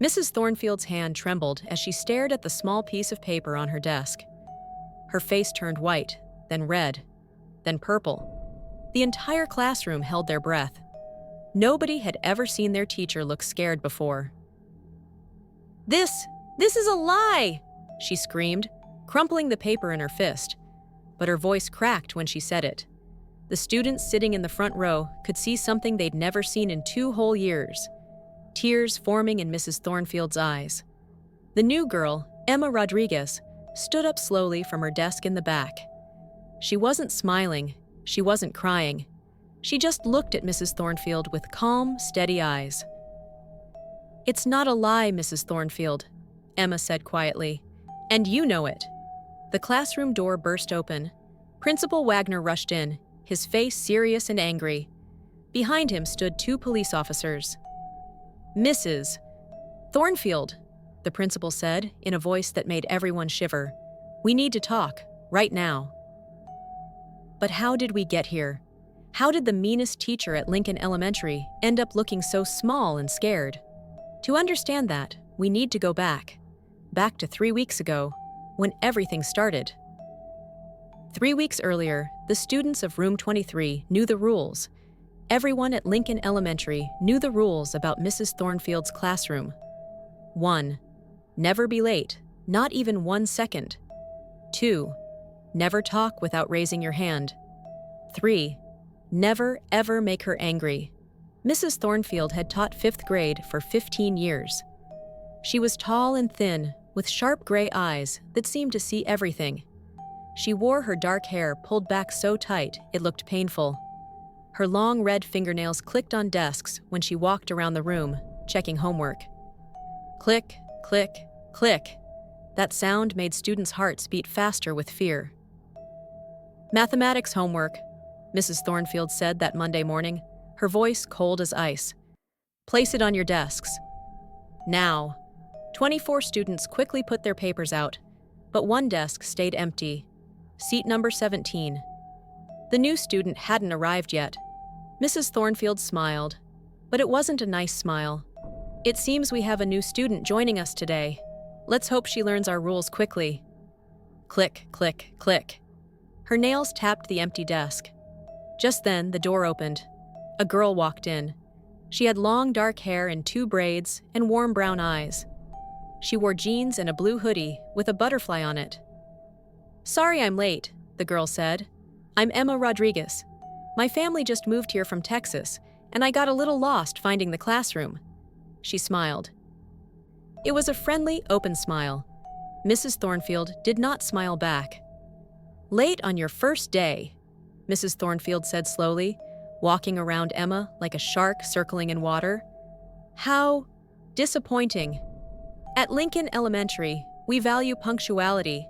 Mrs. Thornfield's hand trembled as she stared at the small piece of paper on her desk. Her face turned white, then red, then purple. The entire classroom held their breath. Nobody had ever seen their teacher look scared before. This is a lie!" she screamed, crumpling the paper in her fist. But her voice cracked when she said it. The students sitting in the front row could see something they'd never seen in 2 whole years. Tears forming in Mrs. Thornfield's eyes. The new girl, Emma Rodriguez, stood up slowly from her desk in the back. She wasn't smiling, she wasn't crying. She just looked at Mrs. Thornfield with calm, steady eyes. "It's not a lie, Mrs. Thornfield," Emma said quietly. "And you know it." The classroom door burst open. Principal Wagner rushed in, his face serious and angry. Behind him stood 2 police officers. "Mrs. Thornfield," the principal said in a voice that made everyone shiver. "We need to talk, right now." But how did we get here? How did the meanest teacher at Lincoln Elementary end up looking so small and scared? To understand that, we need to go back to 3 weeks ago, when everything started. 3 weeks earlier, the students of Room 23 knew the rules. Everyone at Lincoln Elementary knew the rules about Mrs. Thornfield's classroom. 1. Never be late, not even 1 second. 2. Never talk without raising your hand. 3. Never, ever make her angry. Mrs. Thornfield had taught 5th grade for 15 years. She was tall and thin, with sharp gray eyes that seemed to see everything. She wore her dark hair pulled back so tight it looked painful. Her long red fingernails clicked on desks when she walked around the room, checking homework. Click, click, click. That sound made students' hearts beat faster with fear. "Mathematics homework," Mrs. Thornfield said that Monday morning, her voice cold as ice. "Place it on your desks. Now." 24 students quickly put their papers out, but one desk stayed empty. Seat number 17. The new student hadn't arrived yet. Mrs. Thornfield smiled, but it wasn't a nice smile. "It seems we have a new student joining us today. Let's hope she learns our rules quickly." Click, click, click. Her nails tapped the empty desk. Just then, the door opened. A girl walked in. She had long dark hair in 2 braids and warm brown eyes. She wore jeans and a blue hoodie with a butterfly on it. "Sorry I'm late," the girl said. "I'm Emma Rodriguez. My family just moved here from Texas, and I got a little lost finding the classroom." She smiled. It was a friendly, open smile. Mrs. Thornfield did not smile back. "Late on your first day," Mrs. Thornfield said slowly, walking around Emma like a shark circling in water. "How disappointing. At Lincoln Elementary, we value punctuality.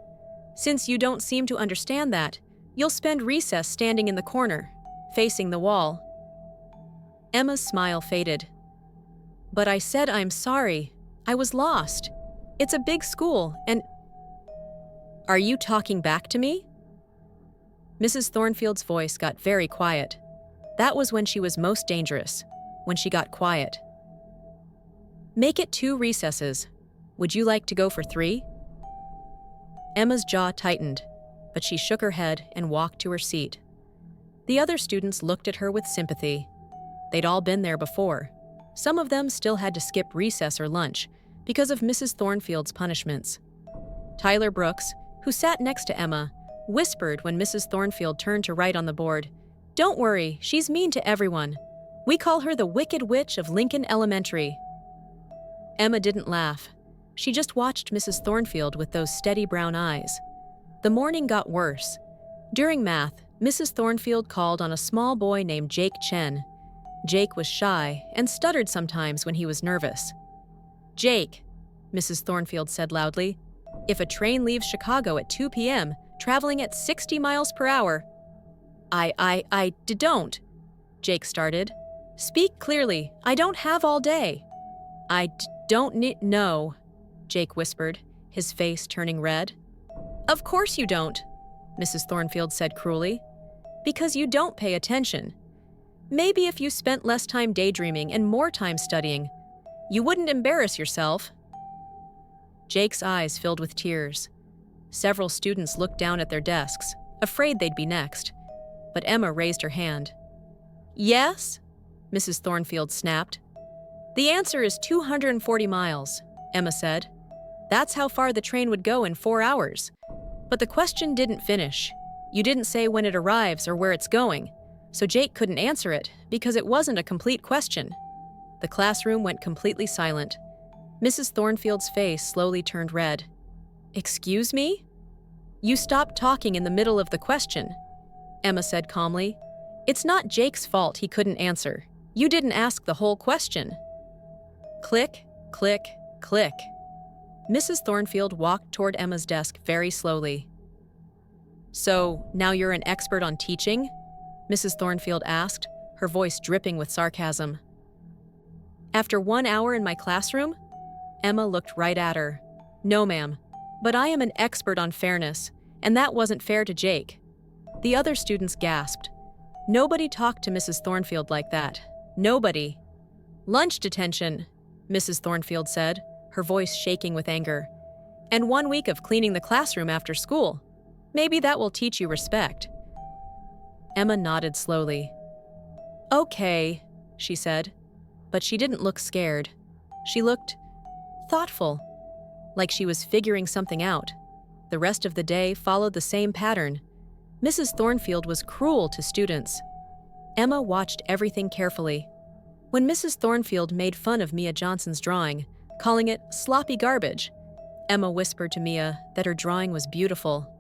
Since you don't seem to understand that, you'll spend recess standing in the corner, facing the wall." Emma's smile faded. "But I said I'm sorry. I was lost. It's a big school, and—" "Are you talking back to me?" Mrs. Thornfield's voice got very quiet. That was when she was most dangerous, when she got quiet. "Make it 2 recesses. Would you like to go for 3? Emma's jaw tightened, but she shook her head and walked to her seat. The other students looked at her with sympathy. They'd all been there before. Some of them still had to skip recess or lunch because of Mrs. Thornfield's punishments. Tyler Brooks, who sat next to Emma, whispered when Mrs. Thornfield turned to write on the board, "Don't worry, she's mean to everyone. We call her the Wicked Witch of Lincoln Elementary." Emma didn't laugh. She just watched Mrs. Thornfield with those steady brown eyes. The morning got worse. During math, Mrs. Thornfield called on a small boy named Jake Chen. Jake was shy and stuttered sometimes when he was nervous. "Jake," Mrs. Thornfield said loudly, "if a train leaves Chicago at 2 p.m., traveling at 60 miles per hour—" I don't," Jake started. "Speak clearly. I don't have all day." Don't know," Jake whispered, his face turning red. "Of course you don't," Mrs. Thornfield said cruelly. "Because you don't pay attention. Maybe if you spent less time daydreaming and more time studying, You wouldn't embarrass yourself." Jake's eyes filled with tears. Several students looked down at their desks, afraid they'd be next. But Emma raised her hand. "Yes?" Mrs. Thornfield snapped. "The answer is 240 miles, Emma said. "That's how far the train would go in 4 hours. But the question didn't finish. You didn't say when it arrives or where it's going, so Jake couldn't answer it because it wasn't a complete question." The classroom went completely silent. Mrs. Thornfield's face slowly turned red. "Excuse me?" "You stopped talking in the middle of the question," Emma said calmly. "It's not Jake's fault he couldn't answer. You didn't ask the whole question." Click, click, click. Mrs. Thornfield walked toward Emma's desk very slowly. "So, now you're an expert on teaching?" Mrs. Thornfield asked, her voice dripping with sarcasm. "After 1 hour in my classroom?" Emma looked right at her. "No, ma'am, but I am an expert on fairness, and that wasn't fair to Jake." The other students gasped. Nobody talked to Mrs. Thornfield like that. Nobody. "Lunch detention," Mrs. Thornfield said, her voice shaking with anger. "And 1 week of cleaning the classroom after school. Maybe that will teach you respect." Emma nodded slowly. "Okay," she said, but she didn't look scared. She looked thoughtful, like she was figuring something out. The rest of the day followed the same pattern. Mrs. Thornfield was cruel to students. Emma watched everything carefully. When Mrs. Thornfield made fun of Mia Johnson's drawing, calling it sloppy garbage, Emma whispered to Mia that her drawing was beautiful.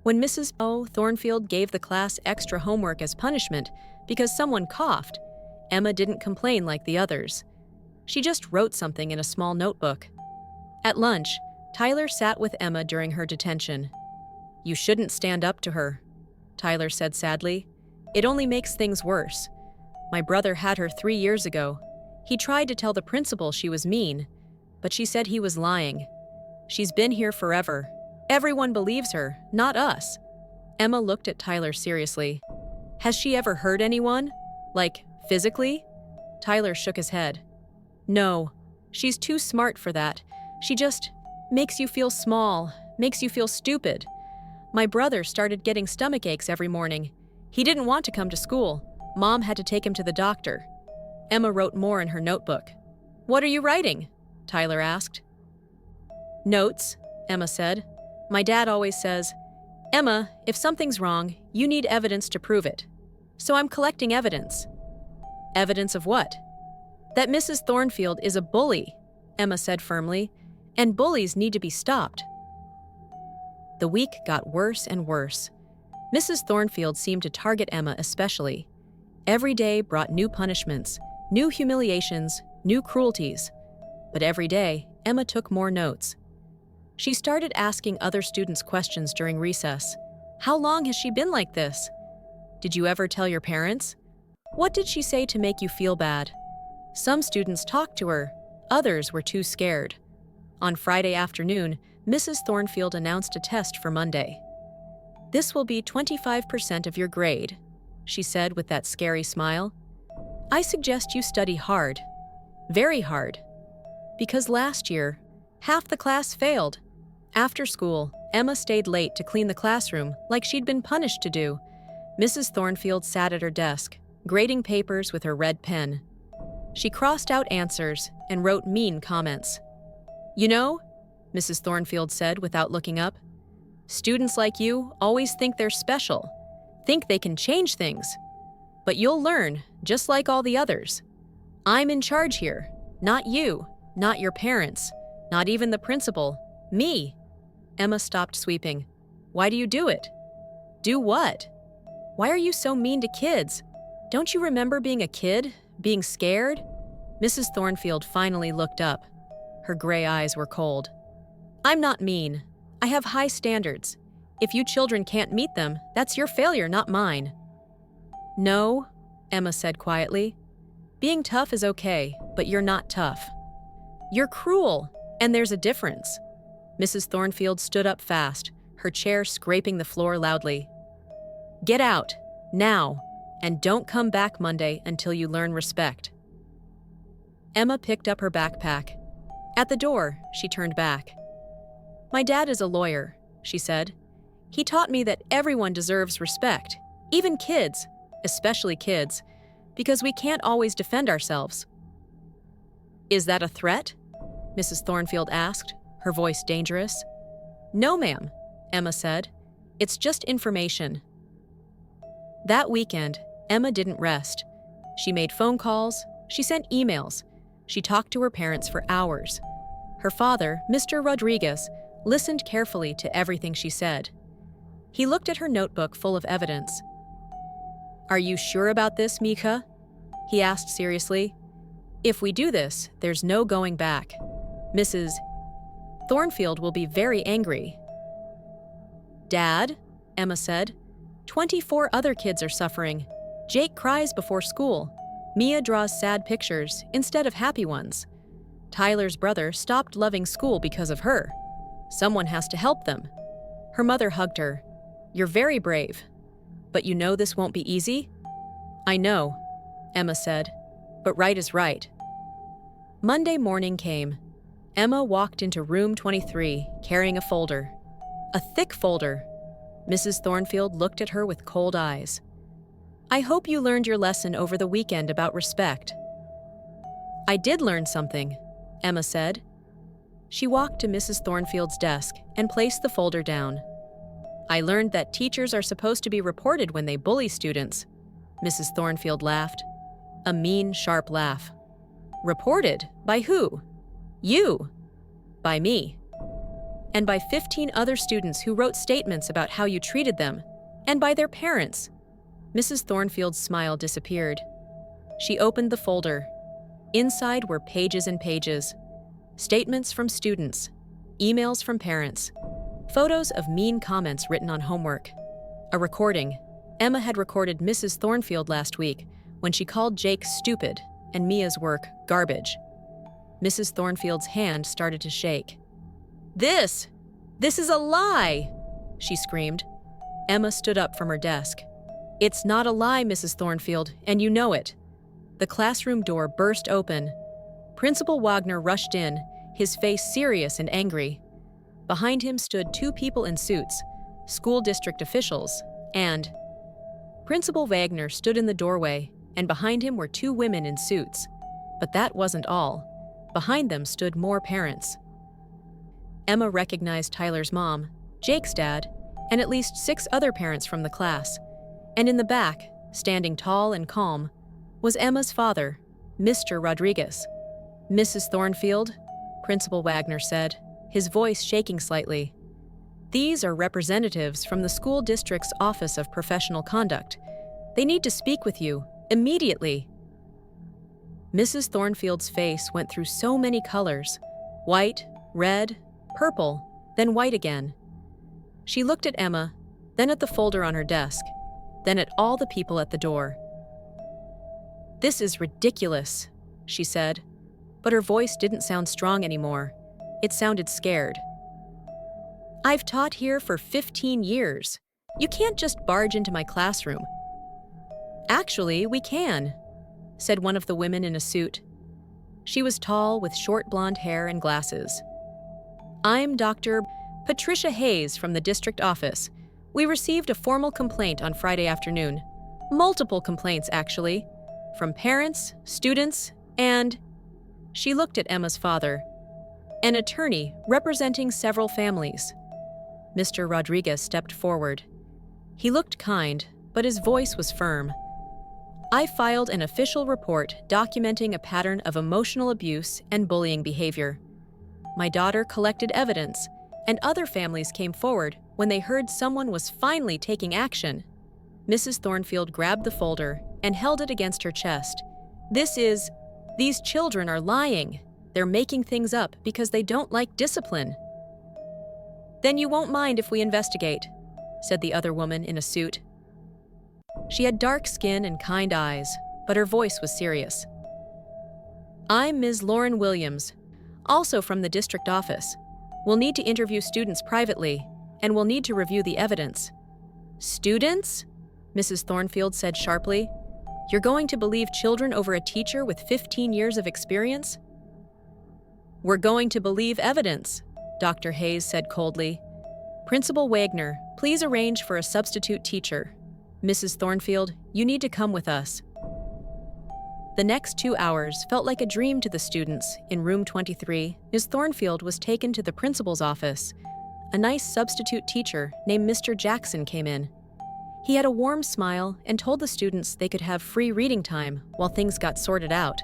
When Mrs. Thornfield gave the class extra homework as punishment because someone coughed, Emma didn't complain like the others. She just wrote something in a small notebook. At lunch, Tyler sat with Emma during her detention. "You shouldn't stand up to her," Tyler said sadly. "It only makes things worse. My brother had her 3 years ago. He tried to tell the principal she was mean, but she said he was lying. She's been here forever. Everyone believes her, not us." Emma looked at Tyler seriously. "Has she ever hurt anyone? Like, physically?" Tyler shook his head. "No, she's too smart for that. She just makes you feel small, makes you feel stupid. My brother started getting stomach aches every morning. He didn't want to come to school. Mom had to take him to the doctor." Emma wrote more in her notebook. "What are you writing?" Tyler asked. "Notes," Emma said. "My dad always says, 'Emma, if something's wrong, you need evidence to prove it.' So I'm collecting evidence." "Evidence of what?" "That Mrs. Thornfield is a bully," Emma said firmly, "and bullies need to be stopped." The week got worse and worse. Mrs. Thornfield seemed to target Emma especially. Every day brought new punishments, new humiliations, new cruelties. But every day, Emma took more notes. She started asking other students questions during recess. "How long has she been like this? Did you ever tell your parents? What did she say to make you feel bad?" Some students talked to her, others were too scared. On Friday afternoon, Mrs. Thornfield announced a test for Monday. "This will be 25% of your grade," she said with that scary smile. "I suggest you study hard, very hard, because last year, half the class failed." After school, Emma stayed late to clean the classroom like she'd been punished to do. Mrs. Thornfield sat at her desk, grading papers with her red pen. She crossed out answers and wrote mean comments. "You know," Mrs. Thornfield said without looking up, "students like you always think they're special, think they can change things. But you'll learn, just like all the others. I'm in charge here, not you, not your parents, not even the principal, me." Emma stopped sweeping. "Why do you do it?" "Do what? Why are you so mean to kids? Don't you remember being a kid, being scared?" Mrs. Thornfield finally looked up. Her gray eyes were cold. "I'm not mean. I have high standards. If you children can't meet them, that's your failure, not mine." "No," Emma said quietly. "Being tough is okay, but you're not tough. You're cruel, and there's a difference." Mrs. Thornfield stood up fast, her chair scraping the floor loudly. "Get out, now, and don't come back Monday until you learn respect." Emma picked up her backpack. At the door, she turned back. "My dad is a lawyer," she said. "He taught me that everyone deserves respect, even kids, especially kids, because we can't always defend ourselves." "Is that a threat?" Mrs. Thornfield asked, her voice dangerous. "No, ma'am," Emma said. "It's just information." That weekend, Emma didn't rest. She made phone calls, she sent emails, she talked to her parents for hours. Her father, Mr. Rodriguez, listened carefully to everything she said. He looked at her notebook full of evidence. "Are you sure about this, Mika?" he asked seriously. "If we do this, there's no going back. Mrs. Thornfield will be very angry." "Dad," Emma said, 24 other kids are suffering. Jake cries before school. Mia draws sad pictures instead of happy ones. Tyler's brother stopped loving school because of her. Someone has to help them." Her mother hugged her. "You're very brave. But you know this won't be easy?" "I know," Emma said, "but right is right." Monday morning came. Emma walked into room 23, carrying a folder. A thick folder. Mrs. Thornfield looked at her with cold eyes. "I hope you learned your lesson over the weekend about respect." "I did learn something," Emma said. She walked to Mrs. Thornfield's desk and placed the folder down. "I learned that teachers are supposed to be reported when they bully students." Mrs. Thornfield laughed. A mean, sharp laugh. "Reported? By who?" "You." "By me." "And by 15 other students who wrote statements about how you treated them, and by their parents." Mrs. Thornfield's smile disappeared. She opened the folder. Inside were pages and pages. Statements from students, emails from parents, photos of mean comments written on homework. A recording. Emma had recorded Mrs. Thornfield last week when she called Jake stupid and Mia's work garbage. Mrs. Thornfield's hand started to shake. This is a lie!" she screamed. Emma stood up from her desk. "It's not a lie, Mrs. Thornfield, and you know it." The classroom door burst open. Principal Wagner rushed in, his face serious and angry. Behind him stood 2 people in suits, school district officials, and Principal Wagner stood in the doorway, and behind him were 2 women in suits. But that wasn't all. Behind them stood more parents. Emma recognized Tyler's mom, Jake's dad, and at least 6 other parents from the class. And in the back, standing tall and calm, was Emma's father, Mr. Rodriguez. "Mrs. Thornfield," Principal Wagner said, his voice shaking slightly. "These are representatives from the school district's Office of Professional Conduct. They need to speak with you, immediately." Mrs. Thornfield's face went through so many colors: white, red, purple, then white again. She looked at Emma, then at the folder on her desk, then at all the people at the door. "This is ridiculous," she said, but her voice didn't sound strong anymore. It sounded scared. "I've taught here for 15 years. You can't just barge into my classroom." "Actually, we can," said one of the women in a suit. She was tall with short blonde hair and glasses. "I'm Dr. Patricia Hayes from the district office. We received a formal complaint on Friday afternoon. Multiple complaints, actually, from parents, students, and..." She looked at Emma's father, "an attorney representing several families." Mr. Rodriguez stepped forward. He looked kind, but his voice was firm. "I filed an official report documenting a pattern of emotional abuse and bullying behavior. My daughter collected evidence, and other families came forward when they heard someone was finally taking action." Mrs. Thornfield grabbed the folder and held it against her chest. These children are lying. They're making things up because they don't like discipline." "Then you won't mind if we investigate," said the other woman in a suit. She had dark skin and kind eyes, but her voice was serious. "I'm Ms. Lauren Williams, also from the district office. We'll need to interview students privately, and we'll need to review the evidence." "Students?" Mrs. Thornfield said sharply. You're going to believe children over a teacher with 15 years of experience? We're going to believe evidence, Dr. Hayes said coldly. Principal Wagner, please arrange for a substitute teacher. Mrs. Thornfield, you need to come with us. The next 2 hours felt like a dream to the students. In room 23, Ms. Thornfield was taken to the principal's office. A nice substitute teacher named Mr. Jackson came in. He had a warm smile and told the students they could have free reading time while things got sorted out.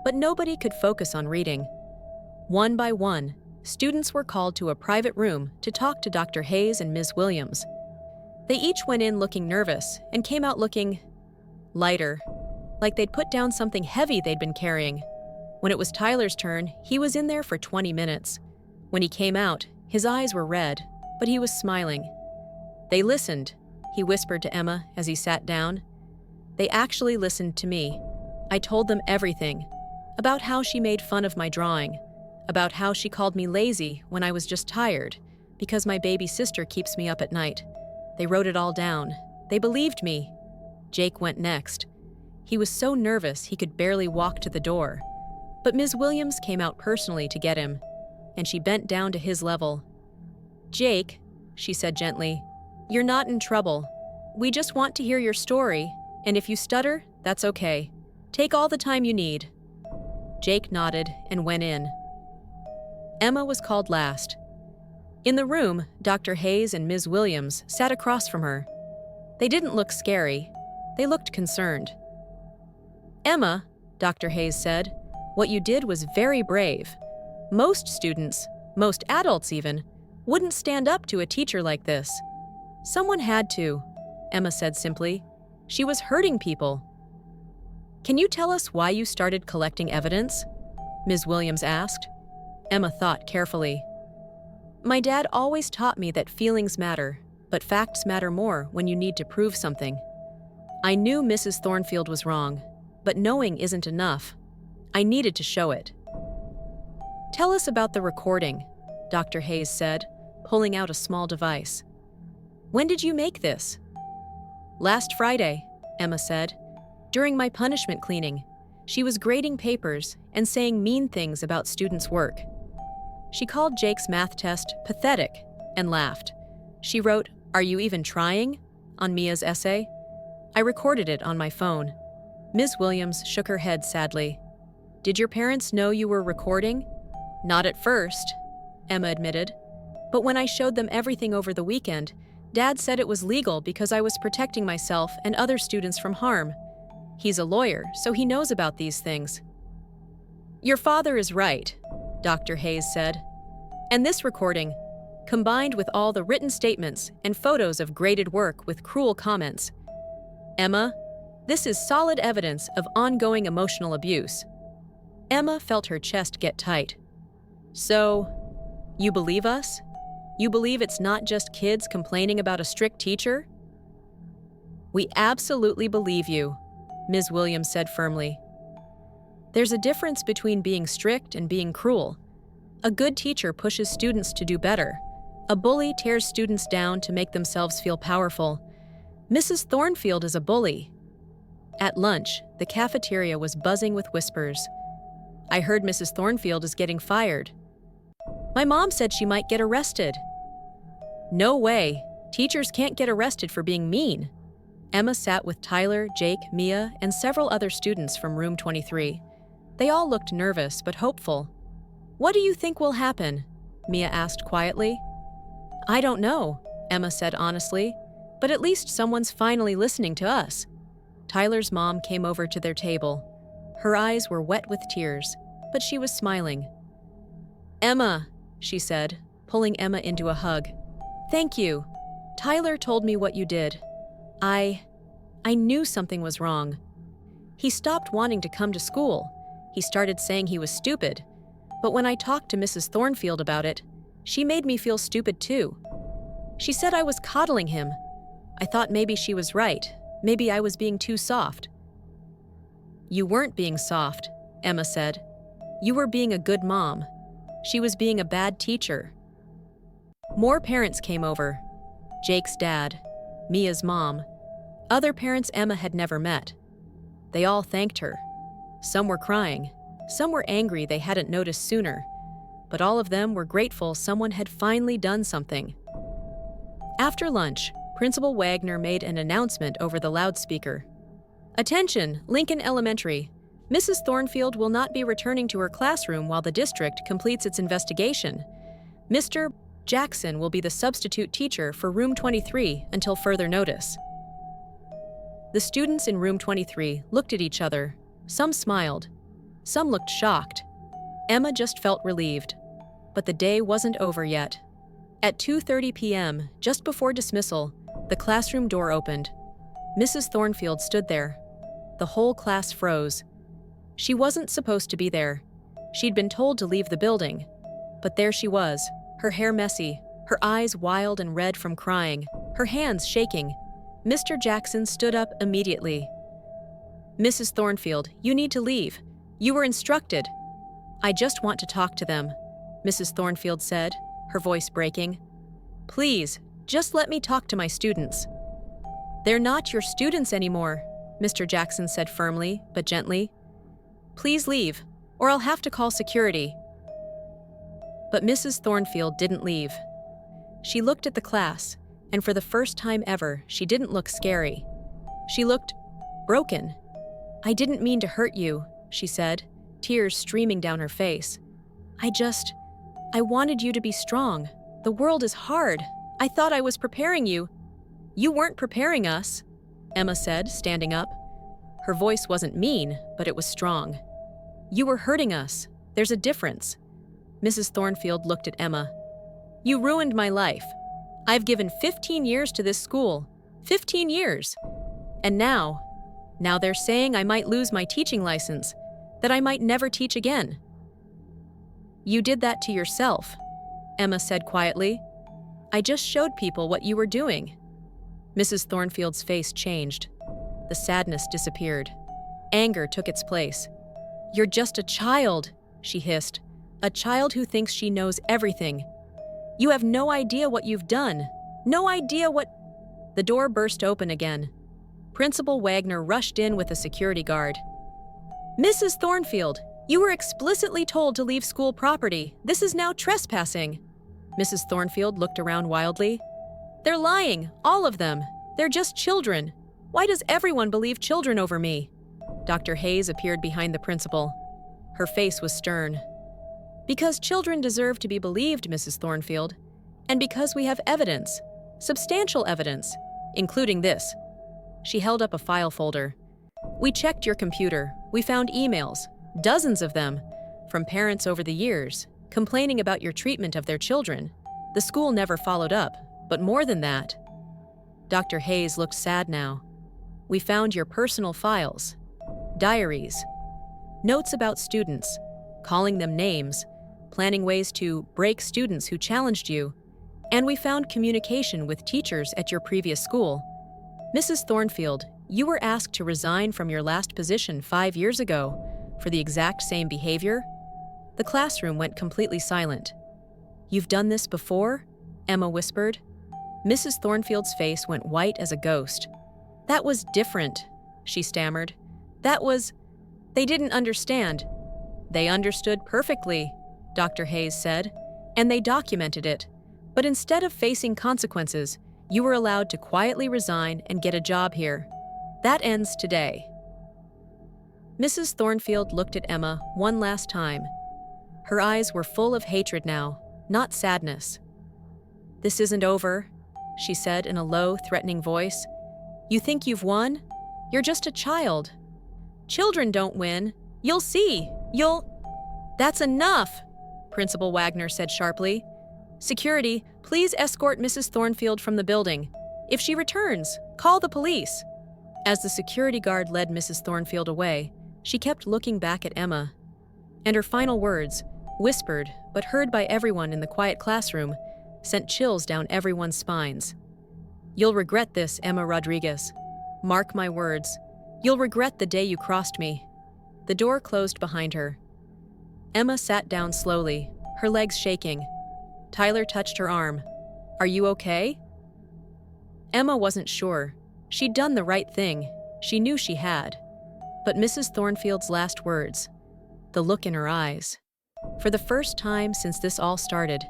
But nobody could focus on reading. One by one, students were called to a private room to talk to Dr. Hayes and Ms. Williams. They each went in looking nervous and came out looking lighter, like they'd put down something heavy they'd been carrying. When it was Tyler's turn, he was in there for 20 minutes. When he came out, his eyes were red, but he was smiling. They listened, he whispered to Emma as he sat down. They actually listened to me. I told them everything, about how she made fun of my drawing, about how she called me lazy when I was just tired, because my baby sister keeps me up at night. They wrote it all down. They believed me. Jake went next. He was so nervous he could barely walk to the door. But Ms. Williams came out personally to get him, and she bent down to his level. Jake, she said gently, you're not in trouble. We just want to hear your story, and if you stutter, that's okay. Take all the time you need. Jake nodded and went in. Emma was called last. In the room, Dr. Hayes and Ms. Williams sat across from her. They didn't look scary. They looked concerned. Emma, Dr. Hayes said, what you did was very brave. Most students, most adults even, wouldn't stand up to a teacher like this. Someone had to, Emma said simply. She was hurting people. Can you tell us why you started collecting evidence? Ms. Williams asked. Emma thought carefully. My dad always taught me that feelings matter, but facts matter more when you need to prove something. I knew Mrs. Thornfield was wrong, but knowing isn't enough. I needed to show it. Tell us about the recording, Dr. Hayes said, pulling out a small device. When did you make this? Last Friday, Emma said. During my punishment cleaning, she was grading papers and saying mean things about students' work. She called Jake's math test pathetic and laughed. She wrote, "Are you even trying?" on Mia's essay. I recorded it on my phone. Ms. Williams shook her head sadly. Did your parents know you were recording? Not at first, Emma admitted. But when I showed them everything over the weekend, Dad said it was legal because I was protecting myself and other students from harm. He's a lawyer, so he knows about these things. Your father is right, Dr. Hayes said. And this recording, combined with all the written statements and photos of graded work with cruel comments. Emma, this is solid evidence of ongoing emotional abuse. Emma felt her chest get tight. So, you believe us? You believe it's not just kids complaining about a strict teacher? We absolutely believe you, Ms. Williams said firmly. There's a difference between being strict and being cruel. A good teacher pushes students to do better. A bully tears students down to make themselves feel powerful. Mrs. Thornfield is a bully. At lunch, the cafeteria was buzzing with whispers. I heard Mrs. Thornfield is getting fired. My mom said she might get arrested. No way. Teachers can't get arrested for being mean. Emma sat with Tyler, Jake, Mia, and several other students from room 23. They all looked nervous but hopeful. What do you think will happen? Mia asked quietly. I don't know, Emma said honestly, but at least someone's finally listening to us. Tyler's mom came over to their table. Her eyes were wet with tears, but she was smiling. Emma, she said, pulling Emma into a hug. Thank you. Tyler told me what you did. I knew something was wrong. He stopped wanting to come to school. He started saying he was stupid. But when I talked to Mrs. Thornfield about it, she made me feel stupid too. She said I was coddling him. I thought maybe she was right. Maybe I was being too soft. You weren't being soft, Emma said. You were being a good mom. She was being a bad teacher. More parents came over. Jake's dad, Mia's mom, other parents Emma had never met. They all thanked her. Some were crying. Some were angry they hadn't noticed sooner. But all of them were grateful someone had finally done something. After lunch, Principal Wagner made an announcement over the loudspeaker. "Attention, Lincoln Elementary. Mrs. Thornfield will not be returning to her classroom while the district completes its investigation. Mr. Jackson will be the substitute teacher for Room 23 until further notice." The students in Room 23 looked at each other. Some smiled. Some looked shocked. Emma just felt relieved. But the day wasn't over yet. At 2:30 p.m., just before dismissal, the classroom door opened. Mrs. Thornfield stood there. The whole class froze. She wasn't supposed to be there. She'd been told to leave the building. But there she was, her hair messy, her eyes wild and red from crying, her hands shaking. Mr. Jackson stood up immediately. "Mrs. Thornfield, you need to leave. You were instructed." "I just want to talk to them," Mrs. Thornfield said, her voice breaking. "Please, just let me talk to my students." "They're not your students anymore," Mr. Jackson said firmly, but gently. "Please leave, or I'll have to call security." But Mrs. Thornfield didn't leave. She looked at the class, and for the first time ever, she didn't look scary. She looked broken. "I didn't mean to hurt you," she said, tears streaming down her face. I wanted you to be strong. The world is hard. I thought I was preparing you." "You weren't preparing us," Emma said, standing up. Her voice wasn't mean, but it was strong. "You were hurting us. There's a difference." Mrs. Thornfield looked at Emma. "You ruined my life. I've given 15 years to this school. 15 years. And now they're saying I might lose my teaching license, that I might never teach again." "You did that to yourself," Emma said quietly. "I just showed people what you were doing." Mrs. Thornfield's face changed. The sadness disappeared. Anger took its place. "You're just a child," she hissed. "A child who thinks she knows everything. You have no idea what you've done. No idea what—" The door burst open again. Principal Wagner rushed in with a security guard. "Mrs. Thornfield, you were explicitly told to leave school property. This is now trespassing." Mrs. Thornfield looked around wildly. "They're lying, all of them. They're just children. Why does everyone believe children over me?" Dr. Hayes appeared behind the principal. Her face was stern. "Because children deserve to be believed, Mrs. Thornfield. And because we have evidence, substantial evidence, including this." She held up a file folder. "We checked your computer. We found emails, dozens of them, from parents over the years, complaining about your treatment of their children. The school never followed up, but more than that." Dr. Hayes looked sad now. "We found your personal files, diaries, notes about students, calling them names, planning ways to break students who challenged you, and we found communication with teachers at your previous school. Mrs. Thornfield, you were asked to resign from your last position 5 years ago for the exact same behavior." The classroom went completely silent. "You've done this before?" Emma whispered. Mrs. Thornfield's face went white as a ghost. "That was different," she stammered. They didn't understand." "They understood perfectly," Dr. Hayes said, "and they documented it. But instead of facing consequences, you were allowed to quietly resign and get a job here. That ends today." Mrs. Thornfield looked at Emma one last time. Her eyes were full of hatred now, not sadness. "This isn't over," she said in a low, threatening voice. "You think you've won? You're just a child. Children don't win. You'll see. That's enough," Principal Wagner said sharply. "Security, please escort Mrs. Thornfield from the building. If she returns, call the police." As the security guard led Mrs. Thornfield away, she kept looking back at Emma. And her final words, whispered but heard by everyone in the quiet classroom, sent chills down everyone's spines. "You'll regret this, Emma Rodriguez. Mark my words. You'll regret the day you crossed me." The door closed behind her. Emma sat down slowly, her legs shaking. Tyler touched her arm. "Are you okay?" Emma wasn't sure. She'd done the right thing. She knew she had. But Mrs. Thornfield's last words, the look in her eyes. For the first time since this all started,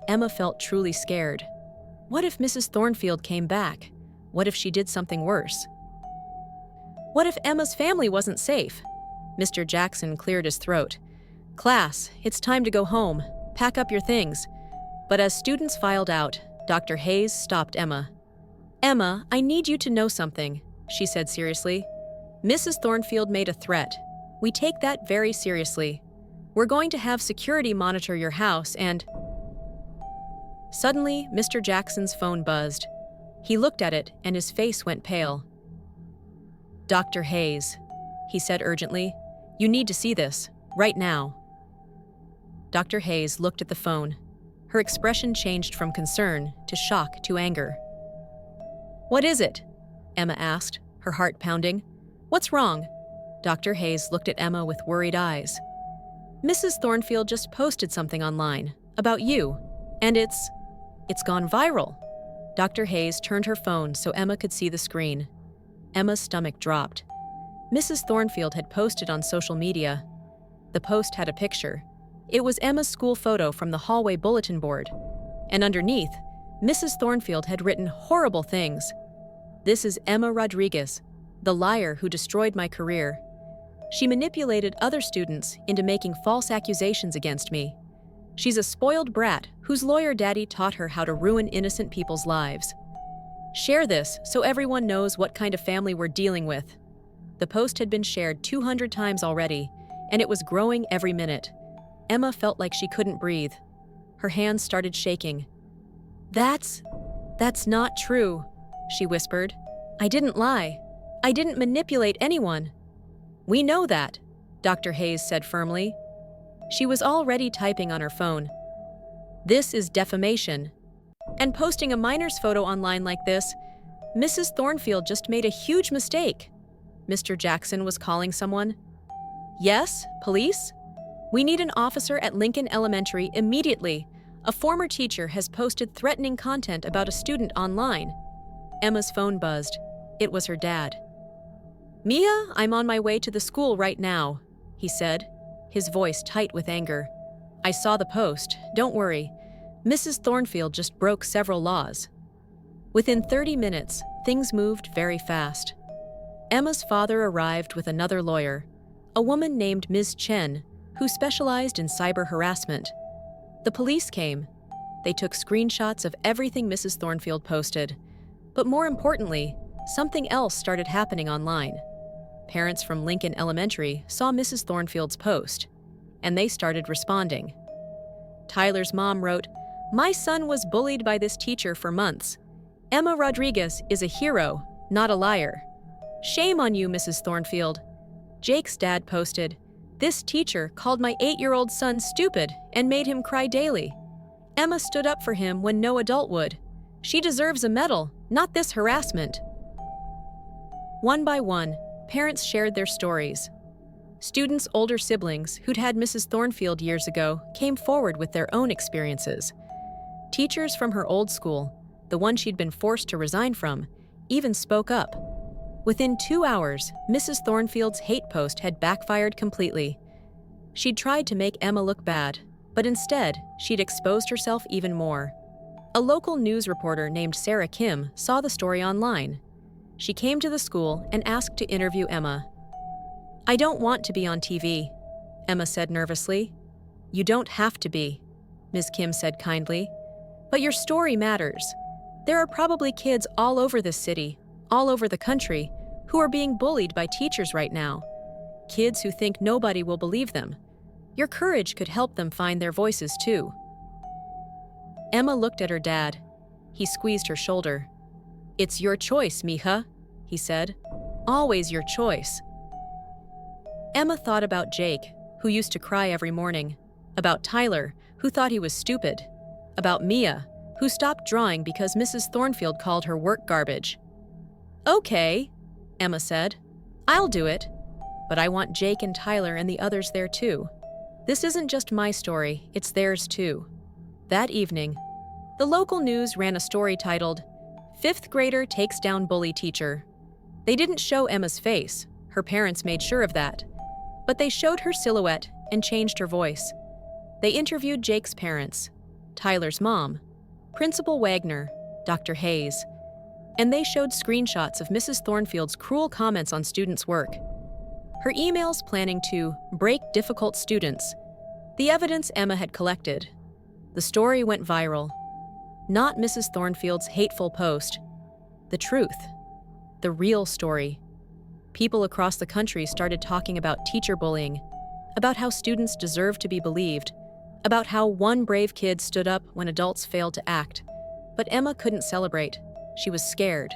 Emma felt truly scared. What if Mrs. Thornfield came back? What if she did something worse? What if Emma's family wasn't safe? Mr. Jackson cleared his throat. Class, it's time to go home. Pack up your things. But as students filed out, Dr. Hayes stopped Emma. Emma, I need you to know something, she said seriously. Mrs. Thornfield made a threat. We take that very seriously. We're going to have security monitor your house and… Suddenly, Mr. Jackson's phone buzzed. He looked at it and his face went pale. Dr. Hayes, he said urgently, you need to see this, right now. Dr. Hayes looked at the phone. Her expression changed from concern to shock to anger. What is it? Emma asked, her heart pounding. What's wrong? Dr. Hayes looked at Emma with worried eyes. Mrs. Thornfield just posted something online about you, and it's gone viral. Dr. Hayes turned her phone so Emma could see the screen. Emma's stomach dropped. Mrs. Thornfield had posted on social media. The post had a picture. It was Emma's school photo from the hallway bulletin board. And underneath, Mrs. Thornfield had written horrible things. This is Emma Rodriguez, the liar who destroyed my career. She manipulated other students into making false accusations against me. She's a spoiled brat whose lawyer daddy taught her how to ruin innocent people's lives. Share this so everyone knows what kind of family we're dealing with. The post had been shared 200 times already, and it was growing every minute. Emma felt like she couldn't breathe. Her hands started shaking. That's not true, she whispered. I didn't lie. I didn't manipulate anyone. We know that, Dr. Hayes said firmly. She was already typing on her phone. This is defamation. And posting a minor's photo online like this, Mrs. Thornfield just made a huge mistake. Mr. Jackson was calling someone. Yes, police? We need an officer at Lincoln Elementary immediately. A former teacher has posted threatening content about a student online. Emma's phone buzzed. It was her dad. Mia, I'm on my way to the school right now, he said, his voice tight with anger. I saw the post, don't worry. Mrs. Thornfield just broke several laws. Within 30 minutes, things moved very fast. Emma's father arrived with another lawyer, a woman named Ms. Chen, who specialized in cyber harassment. The police came. They took screenshots of everything Mrs. Thornfield posted. But more importantly, something else started happening online. Parents from Lincoln Elementary saw Mrs. Thornfield's post, and they started responding. Tyler's mom wrote, "My son was bullied by this teacher for months. Emma Rodriguez is a hero, not a liar. Shame on you, Mrs. Thornfield." Jake's dad posted, "This teacher called my 8-year-old son stupid and made him cry daily. Emma stood up for him when no adult would. She deserves a medal, not this harassment." One by one, parents shared their stories. Students' older siblings who'd had Mrs. Thornfield years ago came forward with their own experiences. Teachers from her old school, the one she'd been forced to resign from, even spoke up. Within 2 hours, Mrs. Thornfield's hate post had backfired completely. She'd tried to make Emma look bad, but instead, she'd exposed herself even more. A local news reporter named Sarah Kim saw the story online. She came to the school and asked to interview Emma. "I don't want to be on TV," Emma said nervously. "You don't have to be," Ms. Kim said kindly. "But your story matters. There are probably kids all over this city, all over the country, who are being bullied by teachers right now. Kids who think nobody will believe them. Your courage could help them find their voices too." Emma looked at her dad. He squeezed her shoulder. "It's your choice, mija," he said. "Always your choice." Emma thought about Jake, who used to cry every morning, about Tyler, who thought he was stupid, about Mia, who stopped drawing because Mrs. Thornfield called her work garbage. "Okay," Emma said. "I'll do it. But I want Jake and Tyler and the others there too. This isn't just my story, it's theirs too." That evening, the local news ran a story titled, "Fifth grader takes down bully teacher." They didn't show Emma's face, Her parents made sure of that. But they showed her silhouette and changed her voice. They interviewed Jake's parents, Tyler's mom, Principal Wagner, Dr. Hayes, and they showed screenshots of Mrs. Thornfield's cruel comments on students' work. Her emails planning to break difficult students, the evidence Emma had collected. The story went viral. Not Mrs. Thornfield's hateful post. The truth. The real story. People across the country started talking about teacher bullying, about how students deserve to be believed, about how one brave kid stood up when adults failed to act. But Emma couldn't celebrate. She was scared.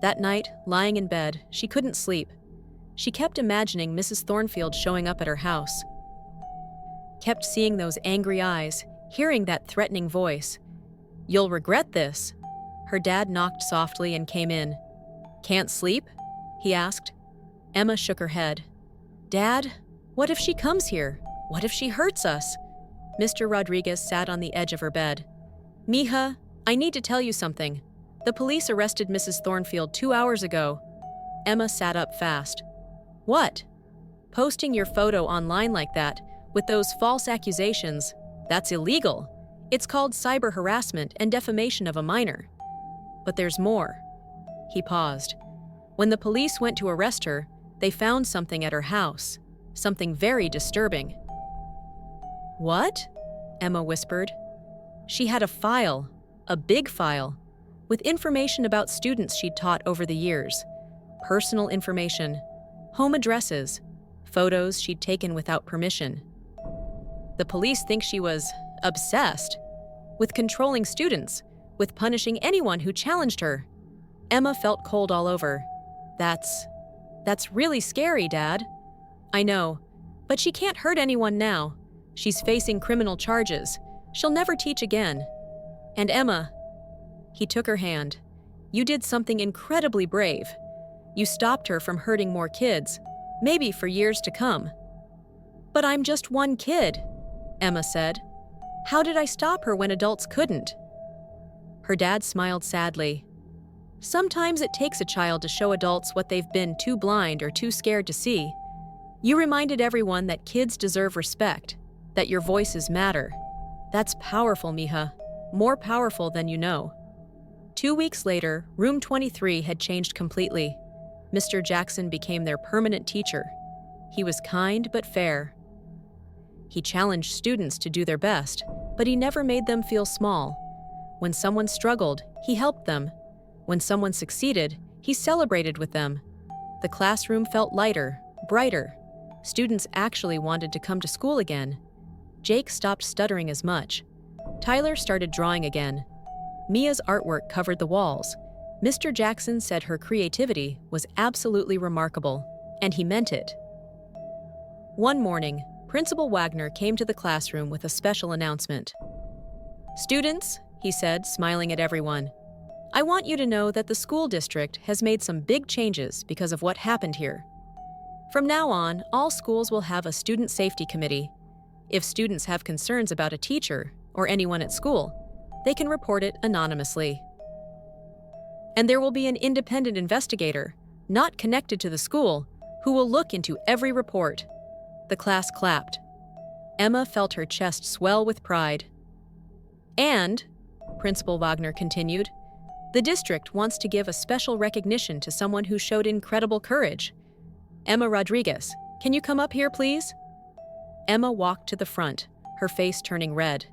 That night, lying in bed, she couldn't sleep. She kept imagining Mrs. Thornfield showing up at her house. Kept seeing those angry eyes, hearing that threatening voice. "You'll regret this." Her dad knocked softly and came in. "Can't sleep?" he asked. Emma shook her head. "Dad, what if she comes here? What if she hurts us?" Mr. Rodriguez sat on the edge of her bed. "Mija, I need to tell you something. The police arrested Mrs. Thornfield 2 hours ago." Emma sat up fast. "What? Posting your photo online like that, with those false accusations, that's illegal. It's called cyber harassment and defamation of a minor." "But there's more." He paused. "When the police went to arrest her, they found something at her house, something very disturbing." "What?" Emma whispered. She had a file, a big file, with information about students she'd taught over the years. Personal information, home addresses, photos she'd taken without permission. The police think she was obsessed with controlling students, with punishing anyone who challenged her. Emma felt cold all over. That's really scary, Dad." "I know, but she can't hurt anyone now. She's facing criminal charges. She'll never teach again." "And Emma," he took her hand, "you did something incredibly brave. You stopped her from hurting more kids, maybe for years to come." "But I'm just one kid," Emma said. "How did I stop her when adults couldn't?" Her dad smiled sadly. "Sometimes it takes a child to show adults what they've been too blind or too scared to see. You reminded everyone that kids deserve respect, that your voices matter. That's powerful, Mija. More powerful than you know." 2 weeks later, Room 23 had changed completely. Mr. Jackson became their permanent teacher. He was kind but fair. He challenged students to do their best, but he never made them feel small. When someone struggled, he helped them. When someone succeeded, he celebrated with them. The classroom felt lighter, brighter. Students actually wanted to come to school again. Jake stopped stuttering as much. Tyler started drawing again. Mia's artwork covered the walls. Mr. Jackson said her creativity was absolutely remarkable, and he meant it. One morning, Principal Wagner came to the classroom with a special announcement. "Students," he said, smiling at everyone, "I want you to know that the school district has made some big changes because of what happened here. From now on, all schools will have a student safety committee. If students have concerns about a teacher or anyone at school, they can report it anonymously. And there will be an independent investigator, not connected to the school, who will look into every report." The class clapped. Emma felt her chest swell with pride. "And," Principal Wagner continued, "the district wants to give a special recognition to someone who showed incredible courage. Emma Rodriguez, can you come up here, please?" Emma walked to the front, her face turning red.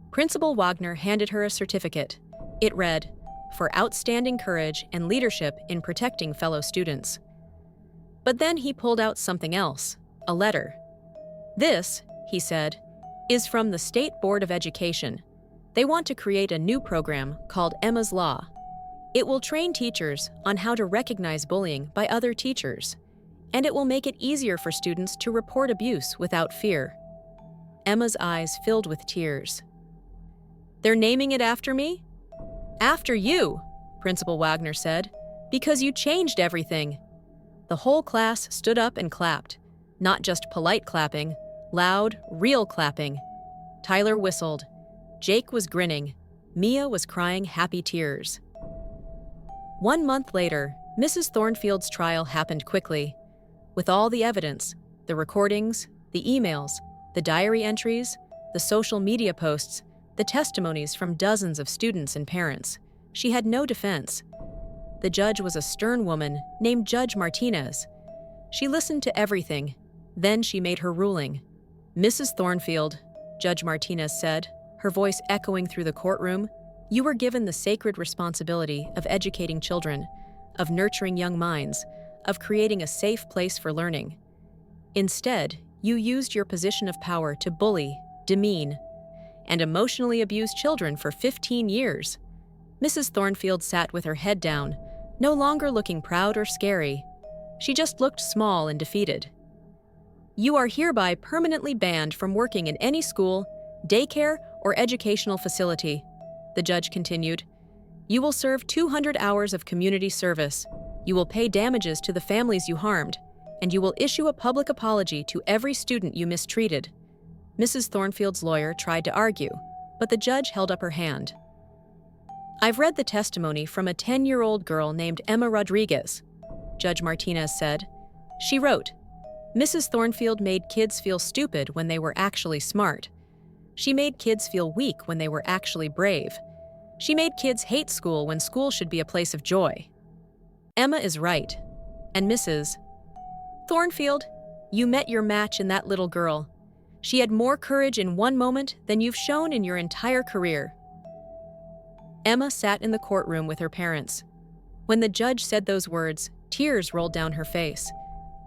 Principal Wagner handed her a certificate. It read, "For outstanding courage and leadership in protecting fellow students." But then he pulled out something else, a letter. "This," he said, "is from the State Board of Education. They want to create a new program called Emma's Law. It will train teachers on how to recognize bullying by other teachers, and it will make it easier for students to report abuse without fear." Emma's eyes filled with tears. "They're naming it after me?" "After you," Principal Wagner said, "because you changed everything." The whole class stood up and clapped. Not just polite clapping, loud, real clapping. Tyler whistled. Jake was grinning. Mia was crying happy tears. 1 month later, Mrs. Thornfield's trial happened quickly. with all the evidence, the recordings, the emails, the diary entries, the social media posts, the testimonies from dozens of students and parents. She had no defense. The judge was a stern woman named Judge Martinez. She listened to everything. Then she made her ruling. "Mrs. Thornfield," Judge Martinez said, her voice echoing through the courtroom, "you were given the sacred responsibility of educating children, of nurturing young minds, of creating a safe place for learning. Instead, you used your position of power to bully, demean, and emotionally abuse children for 15 years. Mrs. Thornfield sat with her head down, no longer looking proud or scary. She just looked small and defeated. "You are hereby permanently banned from working in any school, daycare, or educational facility," the judge continued. "You will serve 200 hours of community service. You will pay damages to the families you harmed, and you will issue a public apology to every student you mistreated." Mrs. Thornfield's lawyer tried to argue, but the judge held up her hand. "I've read the testimony from a 10-year-old girl named Emma Rodriguez," Judge Martinez said. She wrote, "Mrs. Thornfield made kids feel stupid when they were actually smart. She made kids feel weak when they were actually brave. She made kids hate school when school should be a place of joy. Emma is right. And Mrs. Thornfield, you met your match in that little girl. She had more courage in one moment than you've shown in your entire career." Emma sat in the courtroom with her parents. When the judge said those words, tears rolled down her face.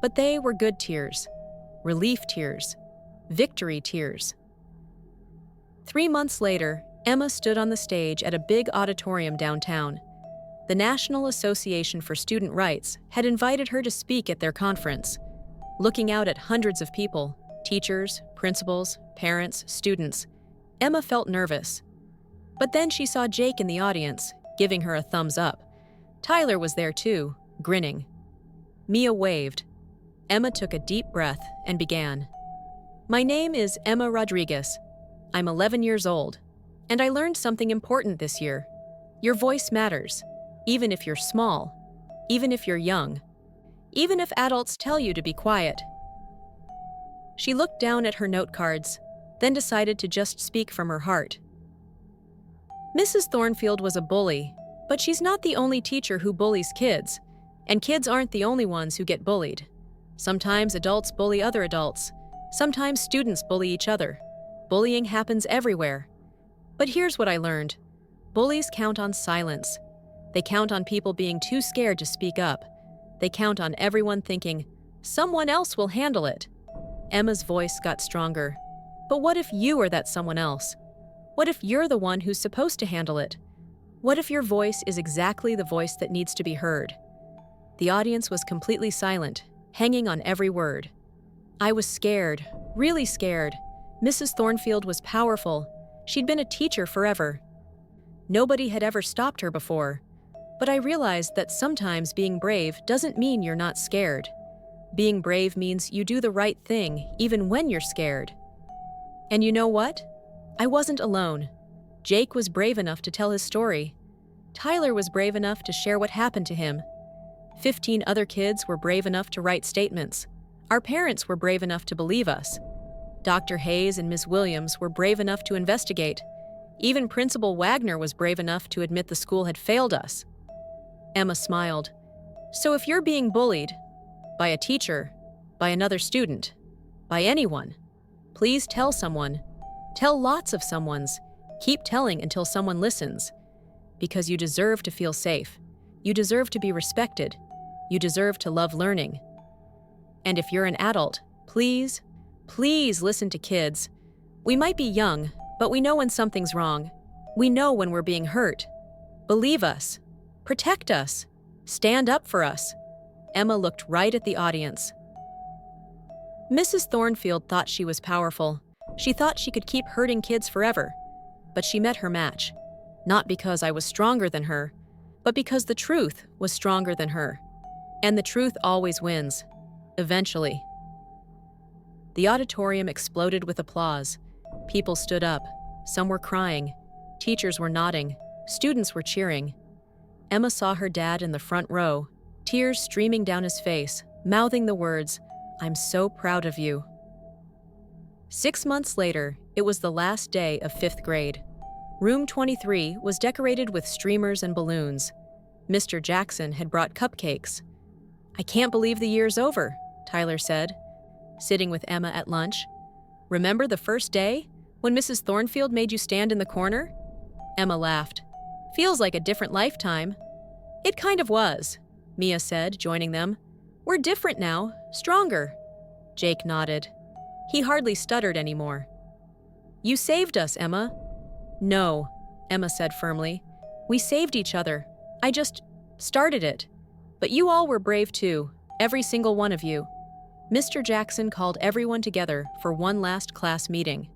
But they were good tears. Relief tears. Victory tears. 3 months later, Emma stood on the stage at a big auditorium downtown. The National Association for Student Rights had invited her to speak at their conference. Looking out at hundreds of people, teachers, principals, parents, students, Emma felt nervous. But then she saw Jake in the audience, giving her a thumbs up. Tyler was there too, grinning. Mia waved. Emma took a deep breath and began. "My name is Emma Rodriguez. I'm 11 years old, and I learned something important this year. Your voice matters, even if you're small, even if you're young, even if adults tell you to be quiet." She looked down at her note cards, then decided to just speak from her heart. Mrs. Thornfield was a bully, but she's not the only teacher who bullies kids, and kids aren't the only ones who get bullied. Sometimes adults bully other adults. Sometimes students bully each other. Bullying happens everywhere. But here's what I learned. Bullies count on silence. They count on people being too scared to speak up. They count on everyone thinking, "Someone else will handle it." Emma's voice got stronger. But what if you are that someone else? What if you're the one who's supposed to handle it? What if your voice is exactly the voice that needs to be heard? The audience was completely silent, hanging on every word. I was scared, really scared. Mrs. Thornfield was powerful. She'd been a teacher forever. Nobody had ever stopped her before. But I realized that sometimes being brave doesn't mean you're not scared. Being brave means you do the right thing, even when you're scared. And you know what? I wasn't alone. Jake was brave enough to tell his story. Tyler was brave enough to share what happened to him. 15 other kids were brave enough to write statements. Our parents were brave enough to believe us. Dr. Hayes and Ms. Williams were brave enough to investigate. Even Principal Wagner was brave enough to admit the school had failed us. Emma smiled. So if you're being bullied, by a teacher, by another student, by anyone, please tell someone. Tell lots of someones. Keep telling until someone listens. Because you deserve to feel safe. You deserve to be respected. You deserve to love learning. And if you're an adult, please, please listen to kids. We might be young, but we know when something's wrong. We know when we're being hurt. Believe us. Protect us. Stand up for us. Emma looked right at the audience. Mrs. Thornfield thought she was powerful. She thought she could keep hurting kids forever. But she met her match. Not because I was stronger than her, but because the truth was stronger than her. And the truth always wins. Eventually. The auditorium exploded with applause. People stood up. Some were crying. Teachers were nodding. Students were cheering. Emma saw her dad in the front row, tears streaming down his face, mouthing the words, "I'm so proud of you." 6 months later, it was the last day of 5th grade. Room 23 was decorated with streamers and balloons. Mr. Jackson had brought cupcakes. "I can't believe the year's over," Tyler said, sitting with Emma at lunch. "Remember the first day, when Mrs. Thornfield made you stand in the corner?" Emma laughed. "Feels like a different lifetime." "It kind of was," Mia said, joining them. "We're different now, stronger." Jake nodded. He hardly stuttered anymore. "You saved us, Emma." "No," Emma said firmly. "We saved each other. I just started it. But you all were brave too, every single one of you." Mr. Jackson called everyone together for one last class meeting.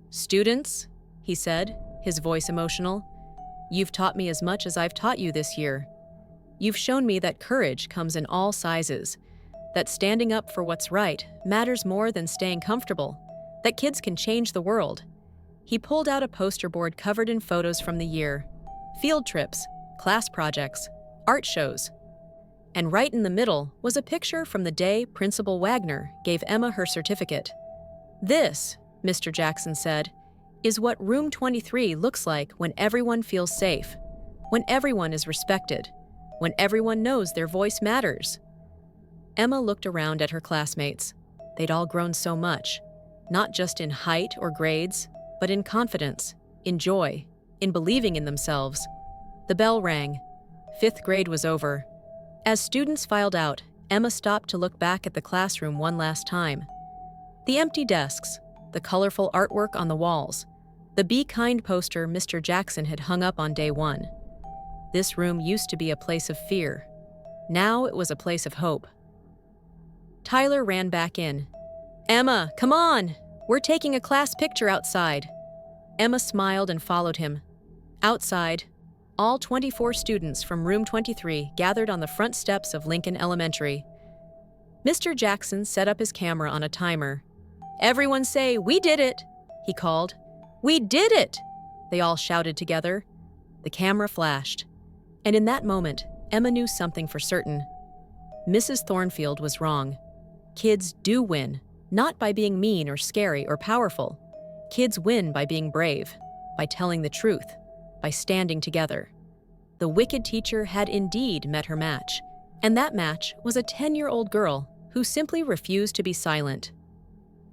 "Students," he said, his voice emotional, "you've taught me as much as I've taught you this year. You've shown me that courage comes in all sizes, that standing up for what's right matters more than staying comfortable, that kids can change the world." He pulled out a poster board covered in photos from the year, field trips, class projects, art shows. And right in the middle was a picture from the day Principal Wagner gave Emma her certificate. "This," Mr. Jackson said, "is what Room 23 looks like when everyone feels safe, when everyone is respected, when everyone knows their voice matters." Emma looked around at her classmates. They'd all grown so much, not just in height or grades, but in confidence, in joy, in believing in themselves. The bell rang. 5th grade was over. As students filed out, Emma stopped to look back at the classroom one last time. The empty desks, the colorful artwork on the walls, the "Be Kind" poster Mr. Jackson had hung up on day one. This room used to be a place of fear. Now it was a place of hope. Tyler ran back in. "Emma, come on! We're taking a class picture outside." Emma smiled and followed him. Outside, all 24 students from Room 23 gathered on the front steps of Lincoln Elementary. Mr. Jackson set up his camera on a timer. "Everyone say, 'We did it!'" he called. "We did it!" they all shouted together. The camera flashed. And in that moment, Emma knew something for certain. Mrs. Thornfield was wrong. Kids do win, not by being mean or scary or powerful. Kids win by being brave, by telling the truth, by standing together. The wicked teacher had indeed met her match, and that match was a 10-year-old girl who simply refused to be silent.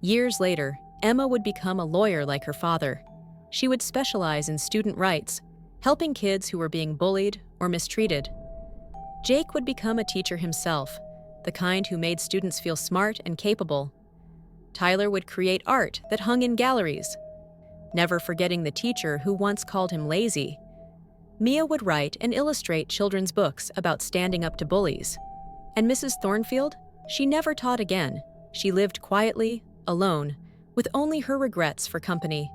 Years later, Emma would become a lawyer like her father. She would specialize in student rights, helping kids who were being bullied or mistreated. Jake would become a teacher himself, the kind who made students feel smart and capable. Tyler would create art that hung in galleries, never forgetting the teacher who once called him lazy. Mia would write and illustrate children's books about standing up to bullies. And Mrs. Thornfield? She never taught again. She lived quietly, alone, with only her regrets for company.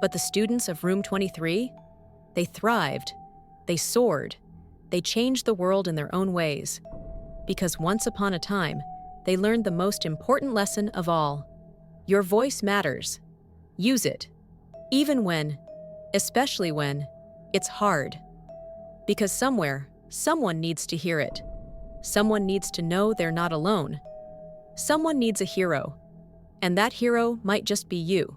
But the students of Room 23? They thrived. They soared. They changed the world in their own ways. Because once upon a time, they learned the most important lesson of all. Your voice matters. Use it. Even when, especially when, it's hard. Because somewhere, someone needs to hear it. Someone needs to know they're not alone. Someone needs a hero. And that hero might just be you.